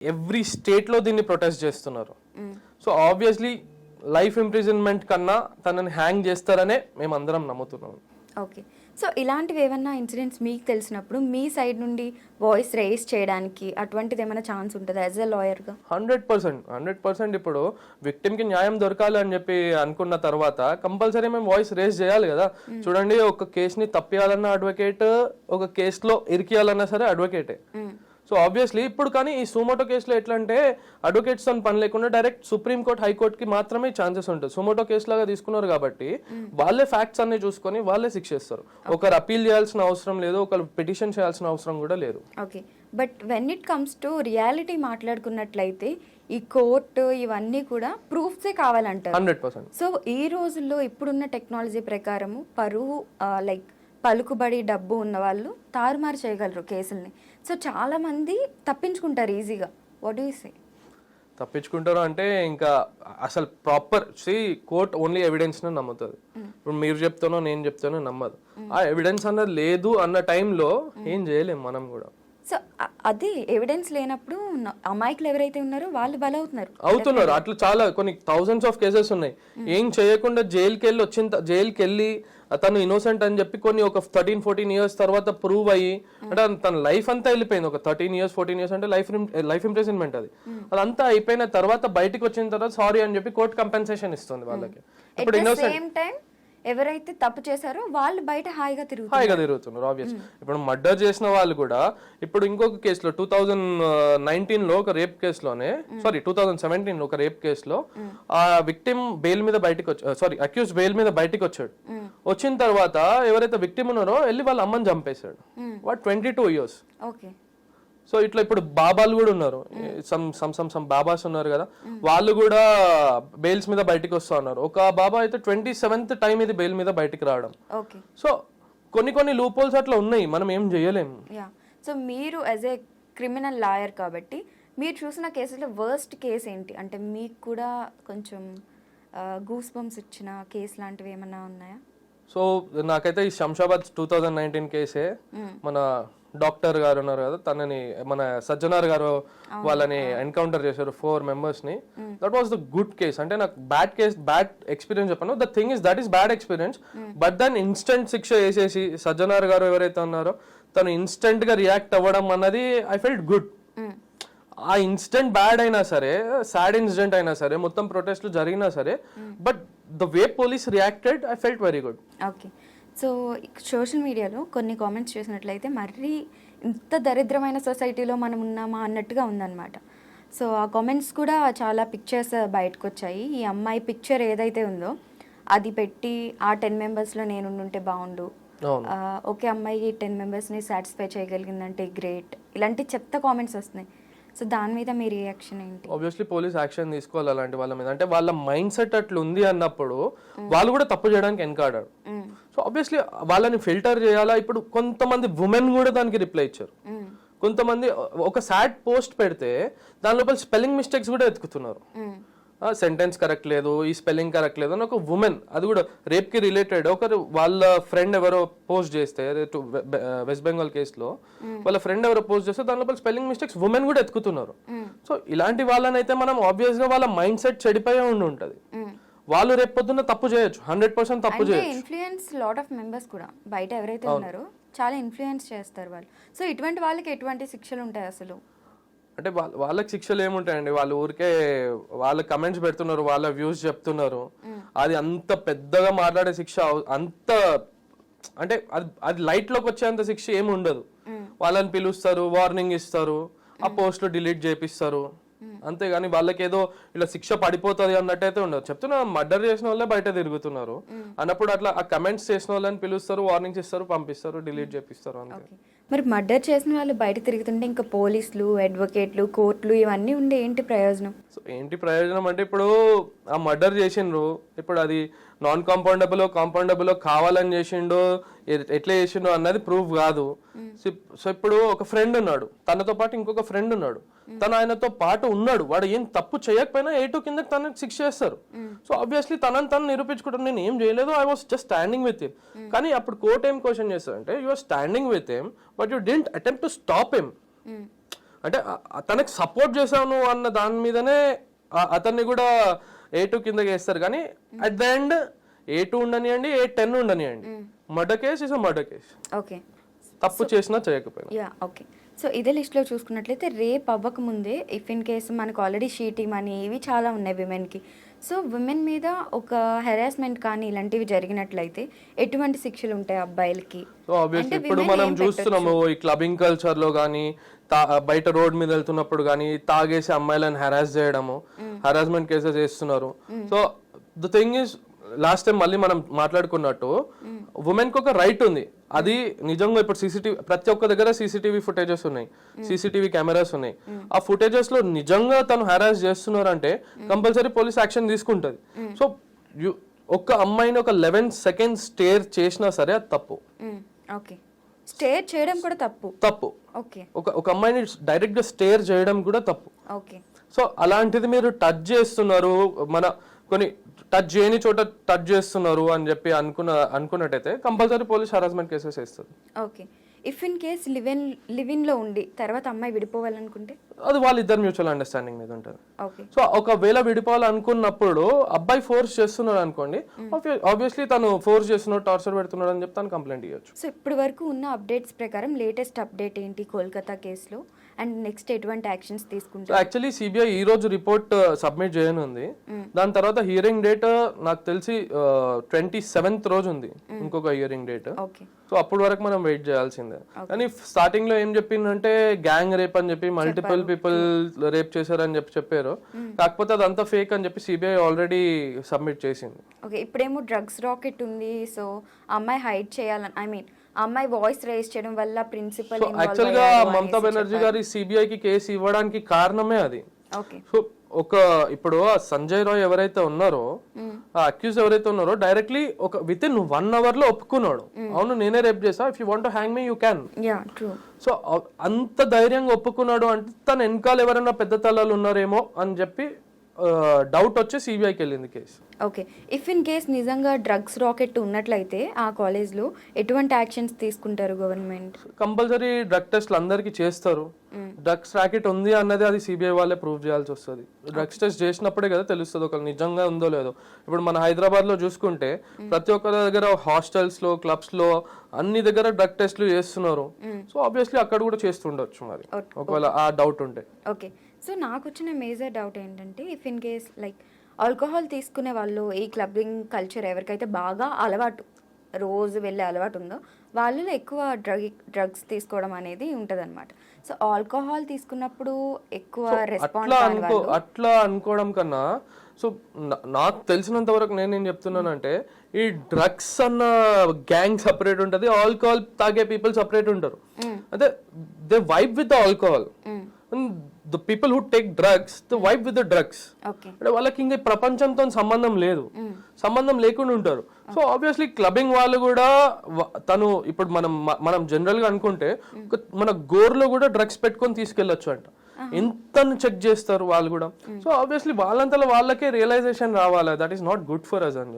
Every స్టేట్లో దీన్ని protest చేస్తున్నారు. సో ఆబ్వియస్లీ లైఫ్ ఇంప్రిజన్మెంట్ కన్నా తనని హ్యాంగ్ చేస్తారనే మేము అందరం నమ్ముతున్నాం. ఓకే, సో ఇలాంటివి ఏమన్నా ఇన్సిడెంట్స్ మీకు తెలిసినప్పుడు మీ సైడ్ నుండి వాయిస్ రేస్ చేయడానికి అటువంటిది ఏమైనా ఛాన్స్ ఉంటుందా యాజ్ ఎ లాయర్గా? 100%. ఇప్పుడు విక్టిమ్కి న్యాయం దొరకాలి అని చెప్పి అనుకున్న తర్వాత కంపల్సరీ మేము వాయిస్ రేస్ చేయాలి కదా. చూడండి, ఒక కేసుని తప్పియాలన్న అడ్వకేట్, ఒక కేసులో ఇరికియాలన్నా సరే అడ్వకేటే. సో ఆబ్వియస్లీ ఇప్పుడు కానీ ఈ సుమోటో కేసులో ఎట్లా అంటే అడ్వకేట్స్ తో పని లేకుండా డైరెక్ట్ సుప్రీంకోర్టు, హైకోర్టుకి మాత్రమే ఛాన్సెస్ ఉంటుంది. సుమోటో కేసు లాగా తీసుకున్నారు కాబట్టి వాళ్ళే ఫ్యాక్ట్స్ అన్ని చూసుకొని వాళ్ళే శిక్షిస్తారు. ఒకరు అపీల్ చేయాల్సిన అవసరం లేదు, ఒకరు పిటిషన్ చేయాల్సిన అవసరం కూడా లేదు. Okay, but when it comes to reality మాట్లాడుకున్నట్లయితే ఈ కోర్టు ఇవన్నీ కూడా ప్రూఫ్సే కావాలంటారు. 100%. సో ఈ రోజుల్లో ఇప్పుడున్న టెక్నాలజీ ప్రకారము పరువు లైక్ పలుకుబడి డబ్బు ఉన్న వాళ్ళు తారుమారు చేయగలరు కేసుల్ని. సో చాలా మంది తప్పించుకుంటారు ఈజీగా. What do you say? తప్పించుకుంటారు అంటే ఇంకా అసలు ప్రాపర్ కోర్ట్ ఓన్లీ ఎవిడెన్స్ ను నమ్ముతుంది. ఇప్పుడు మీరు చెప్తానో నేను చెప్తానో నమ్మదు. ఆ ఎవిడెన్స్ అన్నది లేదు అన్న టైంలో ఏం చేయలేము మనం కూడా. సో అది ఎవిడెన్స్ లేనప్పుడు అమాయకులు ఎవరైతే ఉన్నారో వాళ్ళు బలవుతున్నారు. అట్లా చాలా కొన్ని థౌసండ్స్ ఆఫ్ కేసెస్ ఉన్నాయి. ఏం చేయకుండా జైలుకి వెళ్ళి తను ఇన్నోసెంట్ అని చెప్పి కొన్ని ఒక 13-14 ఇయర్స్ తర్వాత ప్రూవ్ అయ్యి, అంటే తన లైఫ్ అంతా వెళ్ళిపోయింది. ఒక 13 years 14 years అంటే లైఫ్ ఇంప్రిజన్మెంట్. అదంతా అయిపోయిన తర్వాత బయటకు వచ్చిన తర్వాత సారీ అని చెప్పి కోర్టు కంపెన్సేషన్ ఇస్తుంది వాళ్ళకి. ఇప్పుడు ఇన్నోసెంట్ ఎవరైతే తప్పు చేశారో వాళ్ళు బయట హాయిగా తిరుగుతున్నారు. ఆబ్వియస్ ఇప్పుడు మర్డర్ చేసిన వాళ్ళు కూడా ఇప్పుడు ఇంకొక కేసులో 2019లో ఒక రేప్ కేసులోనే 2017లో ఒక రేప్ కేసులో ఆ విక్టిమ్ బెయిల్ మీద బయటకు అక్యూజ్ బెయిల్ మీద బయటకు వచ్చాడు. వచ్చిన తర్వాత ఎవరైతే విక్టిమ్ ఉన్నారో వెళ్ళి వాళ్ళ అమ్మని చంపేశాడు. What 22 years. ఓకే, సో ఇట్లా ఇప్పుడు బాబాలు కూడా ఉన్నారు, సమ్ బాబాస్ ఉన్నారు కదా, వాళ్ళు కూడా బెయిల్స్ మీద బయటికి వస్తా ఉన్నారు. ఒక బాబా అయితే 27th టైం ఇది బెయిల్ మీద బయటికి రావడం. సో కొన్ని లూప్ హోల్స్ అట్లా ఉన్నాయి, మనం ఏం చేయలేము. సో మీరు యాజ్ ఏ క్రిమినల్ లాయర్ కాబట్టి మీరు చూసిన కేసులో వర్స్ట్ కేసు ఏంటి? అంటే మీకు కూడా కొంచెం గూస్ బంప్స్ ఇచ్చిన కేసు లాంటివి ఏమన్నా ఉన్నాయా? సో నాకైతే ఈ శంషాబాద్ 2019 కేసే, మన డాక్టర్ గారు ఉన్నారు కదా, తనని మన సజ్జనార్ గారు వాళ్ళని ఎన్కౌంటర్ చేశారు 4 members ని. That was the good case. అంటే నాకు బ్యాడ్ ఎక్స్పీరియన్స్ చెప్పాను. The thing is that is bad experience, but దాన్ని ఇన్స్టెంట్ శిక్ష వేసేసి సజ్జనార్ గారు ఎవరైతే ఉన్నారో తను ఇన్స్టెంట్ గా రియాక్ట్ అవ్వడం అన్నది ఐ ఫెల్ట్ గుడ్. ఆ ఇన్సిడెంట్ బ్యాడ్ అయినా సరే, సాడ్ ఇన్సిడెంట్ అయినా సరే, మొత్తం ప్రొటెస్ట్లు జరిగినా సరే, but the way police reacted I felt very good. Okay, so social మీడియాలో కొన్ని కామెంట్స్ చూసినట్లయితే మరీ ఇంత దరిద్రమైన సొసైటీలో మనం ఉన్నామా అన్నట్టుగా ఉందన్నమాట. సో ఆ కామెంట్స్ కూడా చాలా పిక్చర్స్ బయటకు వచ్చాయి. ఈ అమ్మాయి పిక్చర్ ఏదైతే ఉందో అది పెట్టి ఆ 10 members-లో నేను ఉంటే బాగుండు, ఓకే అమ్మాయి 10 members-ని సాటిస్ఫై చేయగలిగిందంటే గ్రేట్, ఇలాంటి చెత్త కామెంట్స్ వస్తున్నాయి. సో దాని మీద మీ రియాక్షన్ ఏంటి? ఆబ్వియస్లీ పోలీస్ యాక్షన్ తీసుకోవాలి అలాంటి వాళ్ళ మీద. అంటే వాళ్ళ మైండ్ సెట్ అట్లా ఉంది అన్నప్పుడు వాళ్ళు కూడా తప్పు చేయడానికి వెనకాడారు. సో ఆబ్వియస్లీ వాళ్ళని ఫిల్టర్ చేయాలా. ఇప్పుడు కొంతమంది ఉమెన్ కూడా దానికి రిప్లై ఇచ్చారు. కొంతమంది ఒక సాడ్ పోస్ట్ పెడితే దాని లోపల స్పెల్లింగ్ మిస్టేక్స్ కూడా ఎత్తుకుతున్నారు. సెంటెన్స్ కరెక్ట్ లేదు, ఈ స్పెల్లింగ్ కరెక్ట్ లేదు అని ఒక ఉమెన్, అది కూడా రేప్ కి రిలేటెడ్, ఒకరు వాళ్ళ ఫ్రెండ్ ఎవరో పోస్ట్ చేస్తే వెస్ట్ బెంగాల్ కేసులో వాళ్ళ ఫ్రెండ్ ఎవరో పోస్ట్ చేస్తే దాని లోపల స్పెల్లింగ్ మిస్టేక్స్ ఉమెన్ కూడా ఎత్తుకుతున్నారు. సో ఇలాంటి వాళ్ళనైతే మనం ఆబ్వియస్ గా వాళ్ళ మైండ్ సెట్ చెడిపోయే ఉంటది. వాళ్ళు రేపు పొద్దున్న తప్పు చేయొచ్చు, 100% తప్పు చేయొచ్చు. ఇన్ఫ్లుయెన్స్ లాట్ ఆఫ్ మెంబర్స్ కూడా బయట ఎవరైతే ఉన్నారో చాలా ఇన్ఫ్లుయెన్స్ చేస్తారు వాళ్ళు. సో ఇటువంటి వాళ్ళకి ఎటువంటి శిక్షలు ఉంటాయి అసలు? అంటే వాళ్ళకి శిక్షలు ఏముంటాయండి, వాళ్ళు ఊరికే వాళ్ళ కమెంట్స్ పెడుతున్నారు, వాళ్ళ వ్యూస్ చెప్తున్నారు. అది అంత పెద్దగా మాట్లాడే శిక్ష అంత అంటే అది లైట్ లోకి వచ్చేంత శిక్ష ఏమి ఉండదు. వాళ్ళని పిలుస్తారు, వార్నింగ్ ఇస్తారు, ఆ పోస్ట్లు డిలీట్ చేపిస్తారు, అంతేగాని వాళ్ళకి ఏదో ఇలా శిక్ష పడిపోతుంది అన్నట్టయితే ఉండదు. చెప్తున్నా, మర్డర్ చేసిన వాళ్ళే బయట తిరుగుతున్నారు అన్నప్పుడు అట్లా ఆ కమెంట్స్ చేసిన వాళ్ళని పిలుస్తారు, వార్నింగ్స్ ఇస్తారు, పంపిస్తారు, డిలీట్ చేపిస్తారు అంతే. మరి మర్డర్ చేసిన వాళ్ళు బయట తిరుగుతుంటే ఇంకా పోలీసులు, అడ్వకేట్లు, కోర్టులు ఇవన్నీ ఉండే ఏంటి ప్రయోజనం? సో ఏంటి ప్రయోజనం అంటే ఇప్పుడు ఆ మర్డర్ చేసిండ్రు, ఇప్పుడు అది నాన్ కాంపౌండబుల్ కావాలని చేసిండో ఎట్లా చేసిండో అన్నది ప్రూఫ్ కాదు. సో ఇప్పుడు ఒక ఫ్రెండ్ ఉన్నాడు, తనతో పాటు ఇంకొక ఫ్రెండ్ ఉన్నాడు, తను ఆయనతో పాటు ఉన్నాడు, వాడు ఏం తప్పు చేయకపోయినా 8 కిందకి తనకి శిక్ష చేస్తారు. సో ఆబ్వియస్లీ తను నిరూపించుకుంటారు, నేను ఏం చేయలేదు, I was just standing with him. కానీ అప్పుడు కోర్ట్ ఏం క్వశ్చన్ చేస్తారంటే, you are standing with him but you didn't attempt to stop him. అంటే తనకి సపోర్ట్ చేశాను అన్న దాని మీదనే అతన్ని కూడా A2 కిందకి వేస్తారు. కానీ అట్ ద ఎండ్ A2 ఉండనియండి, A10 ఉండనియండి, murder case is a murder case. Okay, తప్పు చేసినా చేయకపోయినా. Yeah okay. సో ఇదే లిస్ట్లో చూసుకున్నట్లయితే రేప్ అవ్వకముందే ఇఫ్ ఇన్ కేసు మనకు ఆల్రెడీ షీటింగ్ అని ఇవి చాలా ఉన్నాయి విమెన్కి. సో విమెన్ మీద ఒక హెరాస్మెంట్ కానీ ఇలాంటివి జరిగినట్లయితే ఎటువంటి శిక్షలు ఉంటాయి అబ్బాయిలకి? సో ఆబ్వియస్లీ ఇప్పుడు మనం చూస్తున్నాము ఈ క్లబ్బింగ్ కల్చర్ లో కానీ బయట రోడ్ మీద వెళ్తున్నప్పుడు కానీ తాగేసి అమ్మాయిలను హెరాస్ చేయడము, హెరాస్మెంట్ కేసెస్ చేస్తున్నారు. So the thing is last time మళ్ళీ మనం మాట్లాడుకున్నట్టు ఉమెన్ కి ఒక రైట్ ఉంది. అది నిజంగా ఇప్పుడు సీసీటీవీ ప్రతి ఒక్క దగ్గర సీసీటీవీ ఫుటేజెస్ ఉన్నాయి, సీసీటీవీ కెమెరాస్ ఉన్నాయి. ఆ ఫుటేజెస్ లో నిజంగా తను హెరాస్ చేస్తున్నారంటే కంపల్సరీ పోలీస్ యాక్షన్ తీసుకుంటది. సో ఒక్క అమ్మాయిని ఒక 11 seconds స్టేర్ చేసినా సరే అది తప్పు. ఓకే, స్టేర్ చేయడం కూడా తప్పు. ఓకే, ఒక అమ్మాయిని డైరెక్ట్ గా స్టేర్ చేయడం కూడా తప్పు. ఓకే. సో అలాంటిది మీరు టచ్ చేస్తున్నారు, మన కొన్ని టచ్ చేయని చోట టచ్ చేస్తున్నారు అని చెప్పి అనుకున్నట్టయితే కంపల్సరీ పోలీస్ హరాస్మెంట్ కేసెస్ వేస్తుంది. Okay, if in case live లో ఉండి తర్వాత అమ్మాయి విడిపోవాలనుకుంటే అది వాళ్ళిద్దరు మ్యూచువల్ అండర్స్టాండింగ్ మీద ఉంటుంది. ఓకే. సో ఒకవేళ విడిపోవాలనుకున్నప్పుడు అబ్బాయి ఫోర్స్ చేస్తున్నాడు అనుకోండి, ఆబ్వియస్లీ తను ఫోర్స్ చేస్తున్నాడు, టార్చర్ పెడుతున్నాడు అని చెప్పి తను కంప్లైంట్ ఇవ్వచ్చు. సో ఇప్పటి వరకు ఉన్న అప్డేట్స్ ప్రకారం లేటెస్ట్ అప్డేట్ ఏంటి కోల్కతా కేసులో, అండ్ నెక్స్ట్ ఎటువంటి యాక్షన్స్ తీసుకుంటారు? యాక్చువల్లీ సిబిఐ ఈ రోజు రిపోర్ట్ సబ్మిట్ చేయనుంది. దాని తర్వాత హియరింగ్ డేట్ నాకు తెలిసి 27th రోజు ఉంది, ఇంకొక హియరింగ్ డేట్. సో అప్పటి వరకు మనం వెయిట్ చేయాల్సిందే. కానీ స్టార్టింగ్ లో ఏం చెప్పిందంటే గ్యాంగ్ రేప్ అని చెప్పి మల్టిపుల్ పీపుల్ రేప్ చేశారని చెప్పారు. కాకపోతే అదంతా ఫేక్ అని చెప్పి సిబిఐ ఆల్రెడీ సబ్మిట్ చేసింది. ఓకే, ఇప్పుడేమో డ్రగ్స్ రాకెట్ ఉంది. సో అమ్మాయి హైడ్ చేయాలని, ఐ మీన్ అమ్మాయి వాయిస్ రైజ్ చేయడం వల్ల ప్రిన్సిపల్ యాక్చువల్ గా మమతా బెనర్జీ గారి సిబిఐ కి కేసు ఇవ్వడానికి కారణమే అది. సో ఇప్పుడు సంజయ్ రాయ్ ఎవరైతే ఉన్నారో, ఆ అక్యూజ్ ఎవరైతే ఉన్నారో డైరెక్ట్లీ ఒక విత్ ఇన్ 1 hour లో ఒప్పుకున్నాడు, అవును నేనే రేప్ చేసా, if you want to hang me you can. So అంత ధైర్యంగా ఒప్పుకున్నాడు అంటే తన వెనకాల ఎవరైనా పెద్ద తలాలు ఉన్నారేమో అని చెప్పి డౌట్ వచ్చి సిబిఐకి వెళ్ళింది case. Okay, if in case నిజంగా డ్రగ్స్ రాకెట్ ఉన్నట్లయితే ఆ కాలేజ్లో ఎటువంటి యాక్షన్స్ తీసుకుంటారు గవర్నమెంట్? కంపల్సరీ డ్రగ్ టెస్ట్లు అందరికీ చేస్తారు. డ్రగ్స్ రాకెట్ ఉంది అన్నది అది సిబిఐ వాళ్ళే ప్రూవ్ చేయాల్సి వస్తుంది. డ్రగ్స్ టెస్ట్ చేసినప్పుడే కదా తెలుస్తుంది ఒకళ్ళు నిజంగా ఉందో లేదో. ఇప్పుడు మన హైదరాబాద్ లో చూసుకుంటే ప్రతి ఒక్క దగ్గర హాస్టల్స్ లో, క్లబ్స్ లో అన్ని దగ్గర డ్రగ్ టెస్ట్లు చేస్తున్నారు. సో ఆబ్వియస్లీ అక్కడ కూడా చేస్తుండొచ్చు మరి, ఒకవేళ ఆ డౌట్ ఉంటే. ఓకే, సో నాకు వచ్చిన మేజర్ డౌట్ ఏంటంటే if in case like alcohol తీసుకునే వాళ్ళు, ఈ క్లబ్బింగ్ కల్చర్ ఎవరికైతే బాగా అలవాటు, రోజు వెళ్ళే అలవాటు ఉందో వాళ్ళలో ఎక్కువ డ్రగ్స్ తీసుకోవడం అనేది ఉంటుంది అనమాట. సో ఆల్కహాల్ తీసుకున్నప్పుడు ఎక్కువ అట్లా అనుకోవడం కన్నా, సో నాకు తెలిసినంత వరకు నేనేం చెప్తున్నానంటే ఈ డ్రగ్స్ అన్న గ్యాంగ్ సపరేట్ ఉంటుంది, ఆల్కహాల్ తాగే పీపుల్ సపరేట్ ఉంటారు. అంటే they vibe with the alcohol. The people who take drugs, they vibe with the drugs. అంటే వాళ్ళకి ఇంకా ప్రపంచంతో సంబంధం లేదు, సంబంధం లేకుండా ఉంటారు. సో ఆబ్వియస్లీ క్లబ్బింగ్ వాళ్ళు కూడా తను ఇప్పుడు మనం జనరల్ గా అనుకుంటే మన గోర్లో కూడా డ్రగ్స్ పెట్టుకొని తీసుకెళ్లొచ్చు అంట. ఎంత చెక్ చేస్తారు వాళ్ళు కూడా. సో ఆబ్వియస్లీ వాళ్ళంతలో వాళ్ళకే రియలైజేషన్ రావాలి, that is not good for us అని.